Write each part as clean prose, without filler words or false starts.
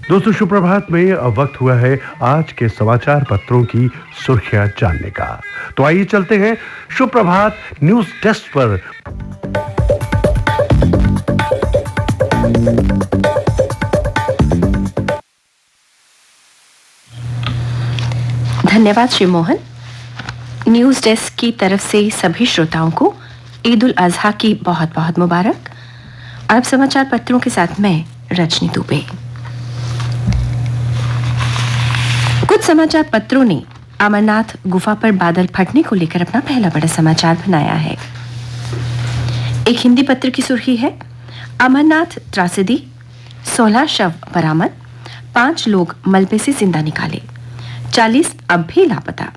दोस्तों सुप्रभात में अब वक्त हुआ है आज के समाचार पत्रों की सुर्खियां जानने का। तो आइए चलते हैं सुप्रभात न्यूज डेस्क पर। धन्यवाद श्री मोहन। न्यूज डेस्क की तरफ से सभी श्रोताओं को ईद उल अजहा की बहुत बहुत मुबारक। अब समाचार पत्रों के साथ मैं रजनी दुबे। कुछ समाचार पत्रों ने अमरनाथ गुफा पर बादल फटने को लेकर अपना पहला बड़ा समाचार बनाया है। एक हिंदी पत्र की सुर्खी है, अमरनाथ त्रासदी, 16 शव बरामद, 5 लोग मलबे से जिंदा निकाले, 40 अब भी लापता,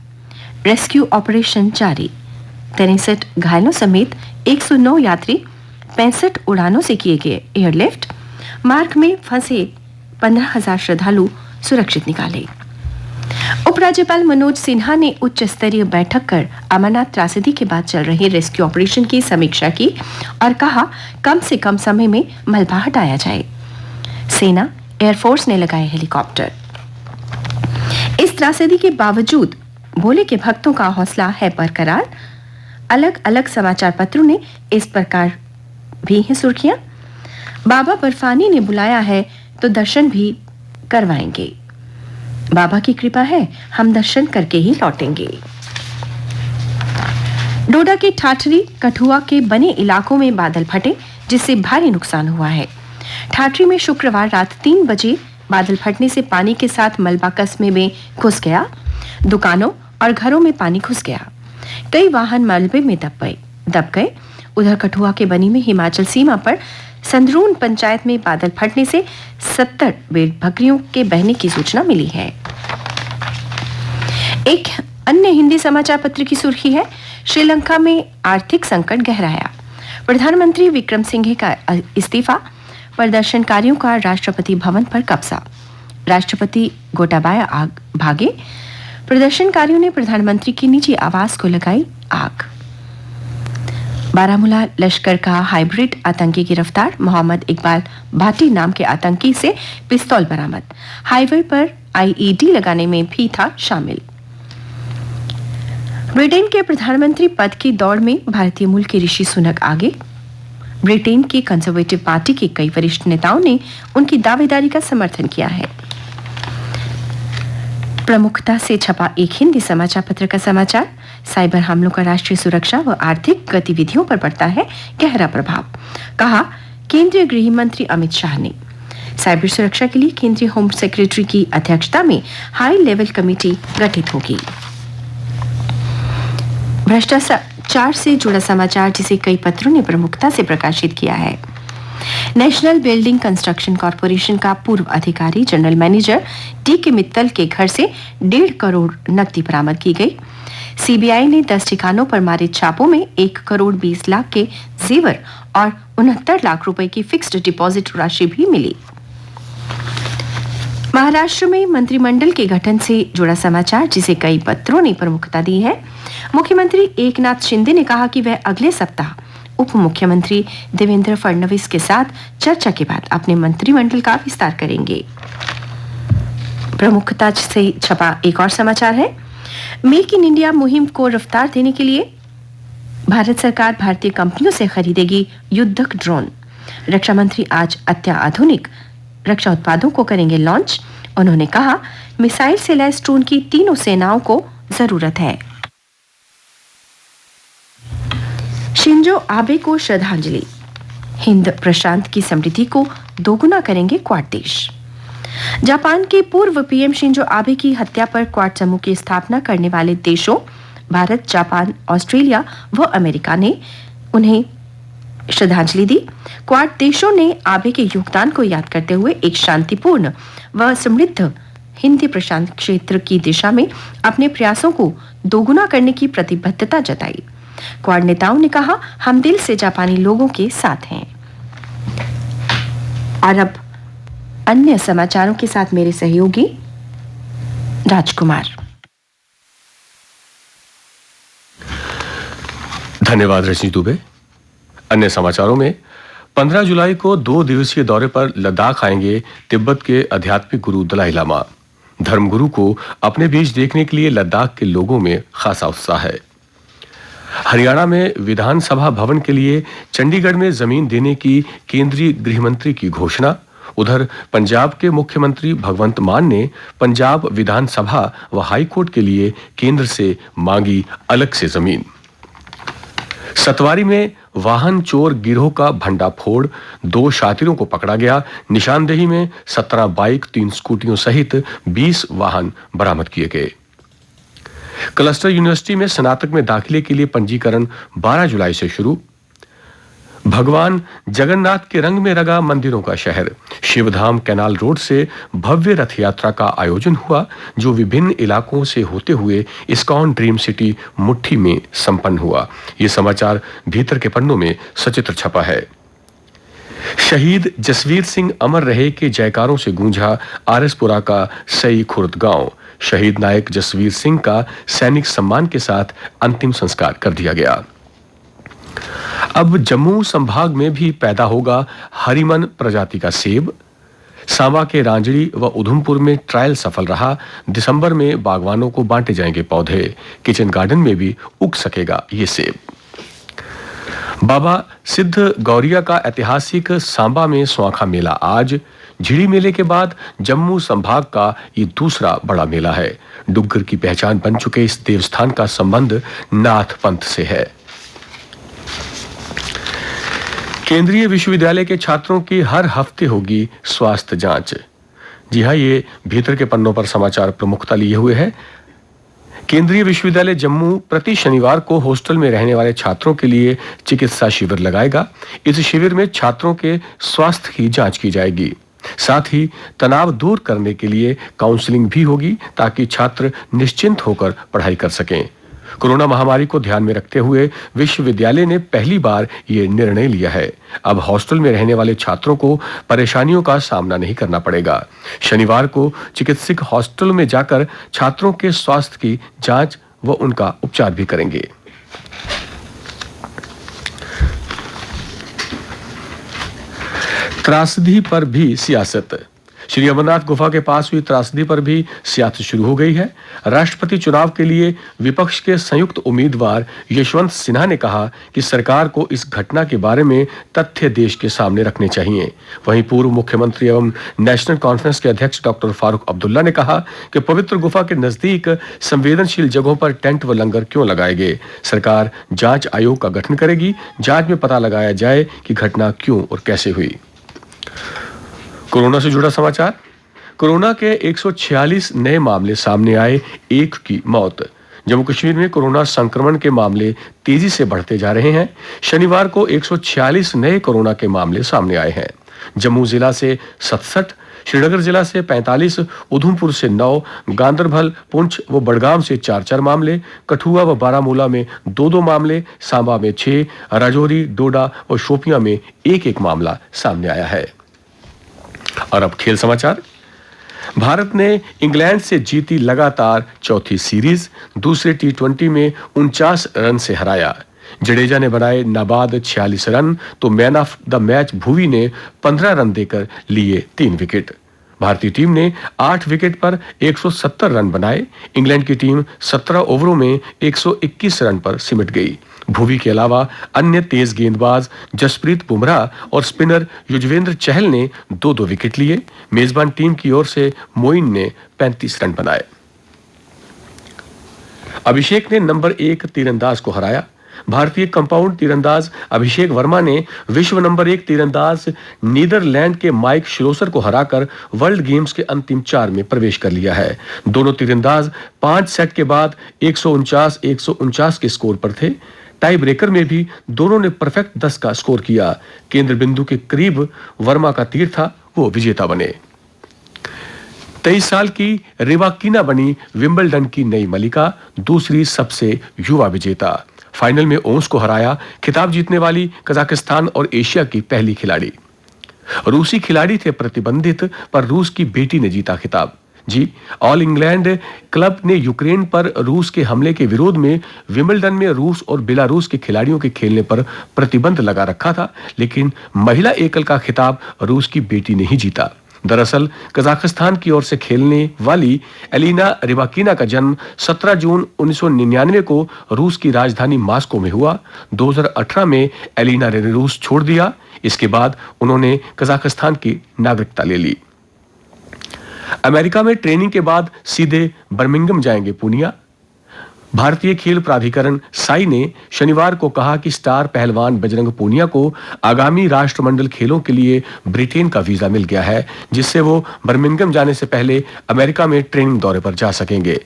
रेस्क्यू ऑपरेशन जारी, 63 घायलों समेत 109 यात्री 65 उड़ानों से किए गए एयरलिफ्ट, मार्ग में फंसे 15,000 श्रद्धालु सुरक्षित निकाले। उपराज्यपाल मनोज सिन्हा ने उच्च स्तरीय बैठक कर अमरनाथ त्रासदी के बाद चल रहे रेस्क्यू ऑपरेशन की समीक्षा की और कहा कम से कम समय में मलबा हटाया जाए। सेना, एयरफोर्स ने लगाए हेलीकॉप्टर। इस त्रासदी के बावजूद भोले के भक्तों का हौसला है बरकरार। अलग अलग समाचार पत्रों ने इस प्रकार भी हैं सुर्खियां। बाबा बर्फानी ने बुलाया है तो दर्शन भी करवाएंगे। बाबा की कृपा है, हम दर्शन करके ही लौटेंगे। डोडा के ठाठरी, कठुआ के बने इलाकों में बादल फटे जिससे भारी नुकसान हुआ है। ठाठरी में शुक्रवार रात 3 बजे बादल फटने से पानी के साथ मलबा कस्बे में घुस गया। दुकानों और घरों में पानी घुस गया। कई वाहन मलबे में दब गए। उधर कठुआ के बनी में हिमाचल सीमा पर संदरून पंचायत में बादल फटने से 70 भेड़ बकरियों के बहने की सूचना मिली है। एक अन्य हिंदी समाचार पत्र की सुर्खी है, श्रीलंका में आर्थिक संकट गहराया, प्रधानमंत्री विक्रम सिंघे का इस्तीफा, प्रदर्शनकारियों का राष्ट्रपति भवन पर कब्जा, राष्ट्रपति गोटाबाया भागे, प्रदर्शनकारियों ने प्रधानमंत्री की निजी आवास को लगाई आग। बारामूला लश्कर का हाइब्रिड आतंकी गिरफ्तार, मोहम्मद इकबाल भाटी नाम के आतंकी से पिस्तौल बरामद, हाईवे पर आईईडी लगाने में भी था शामिल। ब्रिटेन के प्रधानमंत्री पद की दौड़ में भारतीय मूल के ऋषि सुनक आगे। ब्रिटेन की कंजर्वेटिव पार्टी के कई वरिष्ठ नेताओं ने उनकी दावेदारी का समर्थन किया है। प्रमुखता से छपा एक हिंदी समाचार पत्र का समाचार, साइबर हमलों का राष्ट्रीय सुरक्षा व आर्थिक गतिविधियों पर पड़ता है गहरा प्रभाव, कहा केंद्रीय गृह मंत्री अमित शाह ने। साइबर सुरक्षा के लिए केंद्रीय होम सेक्रेटरी की अध्यक्षता में हाई लेवल कमेटी गठित होगी। भ्रष्टाचार से जुड़ा समाचार जिसे कई पत्रों ने प्रमुखता से प्रकाशित किया है। नेशनल बिल्डिंग कंस्ट्रक्शन कॉरपोरेशन का पूर्व अधिकारी जनरल मैनेजर डी.के. मित्तल के घर से 1.5 करोड़ नकदी बरामद की गई। सीबीआई ने 10 ठिकानों पर मारे छापों में 1 करोड़ 20 लाख के जेवर और 69 लाख रुपए की फिक्स्ड डिपॉजिट राशि भी मिली। महाराष्ट्र में मंत्रिमंडल के गठन से जुड़ा समाचार जिसे कई पत्रों ने प्रमुखता दी है। मुख्यमंत्री एकनाथ शिंदे ने कहा कि वह अगले सप्ताह उप मुख्यमंत्री देवेंद्र फडणवीस के साथ चर्चा के बाद अपने मंत्रिमंडल का विस्तार करेंगे। प्रमुखता से छपा एक और समाचार है, मेक इन इंडिया मुहिम को रफ्तार देने के लिए भारत सरकार भारतीय कंपनियों से खरीदेगी युद्धक ड्रोन। रक्षा मंत्री आज अत्याधुनिक रक्षा उत्पादों को करेंगे लॉन्च। उन्होंने कहा मिसाइल से लैस ड्रोन की तीनों सेनाओं को जरूरत है। शिंजो आबे को श्रद्धांजलि, हिंद प्रशांत की समृद्धि को दोगुना करेंगे क्वाड देश। जापान के पूर्व पीएम शिंजो आबे की हत्या पर क्वाड समूह की स्थापना करने वाले देशों भारत, जापान, ऑस्ट्रेलिया व अमेरिका ने उन्हें श्रद्धांजलि दी। क्वाड देशों ने आबे के योगदान को याद करते हुए एक शांतिपूर्ण व समृद्ध हिंद प्रशांत क्षेत्र की दिशा में अपने प्रयासों को दोगुना करने की प्रतिबद्धता जताई। क्वाड नेताओं ने कहा हम दिल से जापानी लोगों के साथ हैं। और अब अन्य समाचारों के साथ मेरे सहयोगी राजकुमार। धन्यवाद रजनी दुबे। अन्य समाचारों में 15 जुलाई को 2 दिवसीय दौरे पर लद्दाख आएंगे तिब्बत के आध्यात्मिक गुरु दलाई लामा। धर्मगुरु को अपने बीच देखने के लिए लद्दाख के लोगों में खासा उत्साह है। हरियाणा में विधानसभा भवन के लिए चंडीगढ़ में जमीन देने की केंद्रीय गृह मंत्री की घोषणा। उधर पंजाब के मुख्यमंत्री भगवंत मान ने पंजाब विधानसभा व हाईकोर्ट के लिए केंद्र से मांगी अलग से जमीन। सतवारी में वाहन चोर गिरोह का भंडाफोड़, 2 शातिरों को पकड़ा गया। निशानदेही में 17 बाइक, 3 स्कूटियों सहित 20 वाहन बरामद किए गए। क्लस्टर यूनिवर्सिटी में स्नातक में दाखिले के लिए पंजीकरण 12 जुलाई से शुरू। भगवान जगन्नाथ के रंग में रंगा मंदिरों का शहर। शिवधाम कैनाल रोड से भव्य रथ यात्रा का आयोजन हुआ, जो विभिन्न इलाकों से होते हुए इस्कॉन ड्रीम सिटी मुट्ठी में संपन्न हुआ। ये समाचार भीतर के पन्नों में सचित्र छपा है। शहीद जसवीर सिंह अमर रहे के जयकारों से गूंजा आरएसपुरा का सई खुर्द गांव। शहीद नायक जसवीर सिंह का सैनिक सम्मान के साथ अंतिम संस्कार कर दिया गया। अब जम्मू संभाग में भी पैदा होगा हरिमन प्रजाति का सेब। सांबा के रांजड़ी व उधमपुर में ट्रायल सफल रहा। दिसंबर में बागवानों को बांटे जाएंगे पौधे। किचन गार्डन में भी उग सकेगा ये सेब। बाबा सिद्ध गौरिया का ऐतिहासिक सांबा में स्वांखा मेला आज। झिड़ी मेले के बाद जम्मू संभाग का ये दूसरा बड़ा मेला है। डुग्गर की पहचान बन चुके इस देवस्थान का संबंध नाथ पंथ से है। केंद्रीय विश्वविद्यालय के छात्रों की हर हफ्ते होगी स्वास्थ्य जांच। जी हां, ये भीतर के पन्नों पर समाचार प्रमुखता लिए हुए है। केंद्रीय विश्वविद्यालय जम्मू प्रति शनिवार को हॉस्टल में रहने वाले छात्रों के लिए चिकित्सा शिविर लगाएगा। इस शिविर में छात्रों के स्वास्थ्य की जांच की जाएगी। साथ ही तनाव दूर करने के लिए काउंसलिंग भी होगी, ताकि छात्र निश्चिंत होकर पढ़ाई कर सकें। कोरोना महामारी को ध्यान में रखते हुए विश्वविद्यालय ने पहली बार ये निर्णय लिया है। अब हॉस्टल में रहने वाले छात्रों को परेशानियों का सामना नहीं करना पड़ेगा। शनिवार को चिकित्सक हॉस्टल में जाकर छात्रों के स्वास्थ्य की जांच व उनका उपचार भी करेंगे। त्रासदी पर भी सियासत। श्री अमरनाथ गुफा के पास हुई त्रासदी पर भी सियासत शुरू हो गई है। राष्ट्रपति चुनाव के लिए विपक्ष के संयुक्त उम्मीदवार यशवंत सिन्हा ने कहा कि सरकार को इस घटना के बारे में तथ्य देश के सामने रखने चाहिए। वहीं पूर्व मुख्यमंत्री एवं नेशनल कॉन्फ्रेंस के अध्यक्ष डॉक्टर फारूक अब्दुल्ला ने कहा कि पवित्र गुफा के नजदीक संवेदनशील जगहों पर टेंट व लंगर क्यों लगाए गए। सरकार जांच आयोग का गठन करेगी। जांच में पता लगाया जाए कि घटना क्यों और कैसे हुई। कोरोना से जुड़ा समाचार। कोरोना के 146 नए मामले सामने आए, 1 की मौत। जम्मू कश्मीर में कोरोना संक्रमण के मामले तेजी से बढ़ते जा रहे हैं। शनिवार को 146 नए कोरोना के मामले सामने आए हैं। जम्मू जिला से 67, श्रीनगर जिला से 45, उधमपुर से 9, गांदरबल, पुंछ व बड़गाम से 4-4 मामले, कठुआ व बारामूला में 2-2 मामले, सांबा में 6, राजौरी, डोडा व शोपियां में 1-1 मामला सामने आया है। और अब खेल समाचार। भारत ने इंग्लैंड से जीती लगातार चौथी सीरीज। दूसरे टी20 में 49 रन से हराया। जडेजा ने बनाए नाबाद 46 रन, तो man of the match Bhuvi ने 15 रन देकर लिए 3 विकेट। भारतीय टीम ने 8 विकेट पर 170 रन बनाए। इंग्लैंड की टीम 17 ओवरों में 121 रन पर सिमट गई। भुवी के अलावा अन्य तेज गेंदबाज जसप्रीत बुमराह और स्पिनर युजवेंद्र चहल ने 2-2 विकेट लिए। मेजबान टीम की ओर से मोइन ने 35 रन बनाए। अभिषेक ने नंबर 1 तीरंदाज को हराया। भारतीय कंपाउंड तीरंदाज अभिषेक वर्मा ने विश्व नंबर 1 तीरंदाज नीदरलैंड के माइक श्लोसर को हराकर वर्ल्ड गेम्स के अंतिम 4 में प्रवेश कर लिया है। दोनों तीरंदाज 5 सेट के बाद 149-149 के स्कोर पर थे। टाई ब्रेकर में भी दोनों ने परफेक्ट 10 का स्कोर किया। केंद्र बिंदु के करीब वर्मा का तीर था, वो विजेता बने। 23 साल की रिवाकीना बनी विंबलडन की नई मलिका, दूसरी सबसे युवा विजेता। फाइनल में ओंस को हराया। खिताब जीतने वाली कजाकिस्तान और एशिया की पहली खिलाड़ी। रूसी खिलाड़ी थे प्रतिबंधित, पर रूस की बेटी ने जीता खिताब। जी, ऑल इंग्लैंड क्लब ने यूक्रेन पर रूस के हमले के विरोध में विंबलडन में रूस और बेलारूस के खिलाड़ियों के खेलने पर प्रतिबंध लगा रखा था, लेकिन महिला एकल का खिताब रूस की बेटी ने ही जीता। दरअसल कजाकिस्तान की ओर से खेलने वाली एलिना रिबाकिना का जन्म 17 जून 1999 को रूस की राजधानी मॉस्को में हुआ। 2018 में एलिना ने रूस छोड़ दिया। इसके बाद उन्होंने कजाकिस्तान की नागरिकता ले ली। अमेरिका में ट्रेनिंग के बाद सीधे बर्मिंघम जाएंगे पूनिया। भारतीय खेल प्राधिकरण साई ने शनिवार को कहा कि स्टार पहलवान बजरंग पूनिया को आगामी राष्ट्रमंडल खेलों के लिए ब्रिटेन का वीजा मिल गया है, जिससे वो बर्मिंघम जाने से पहले अमेरिका में ट्रेनिंग दौरे पर जा सकेंगे।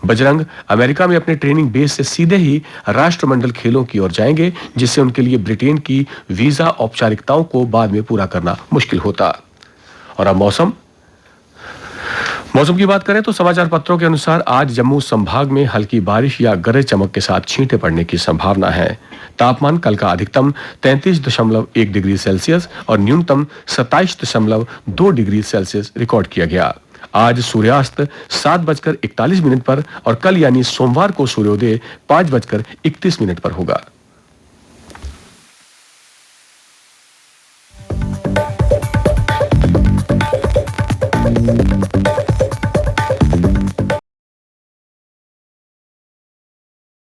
बजरंग अमेरिका में अपने ट्रेनिंग बेस से सीधे ही राष्ट्रमंडल खेलों की ओर जाएंगे, जिससे उनके लिए ब्रिटेन की वीजा औपचारिकताओं को बाद में पूरा करना मुश्किल होता। और अब मौसम की बात करें तो समाचार पत्रों के अनुसार आज जम्मू संभाग में हल्की बारिश या गरज चमक के साथ छींटे पड़ने की संभावना है। तापमान कल का अधिकतम 33.1 डिग्री सेल्सियस और न्यूनतम 27.2 डिग्री सेल्सियस रिकॉर्ड किया गया। आज सूर्यास्त 7:41 पर और कल यानी सोमवार को सूर्योदय 5:31 पर होगा।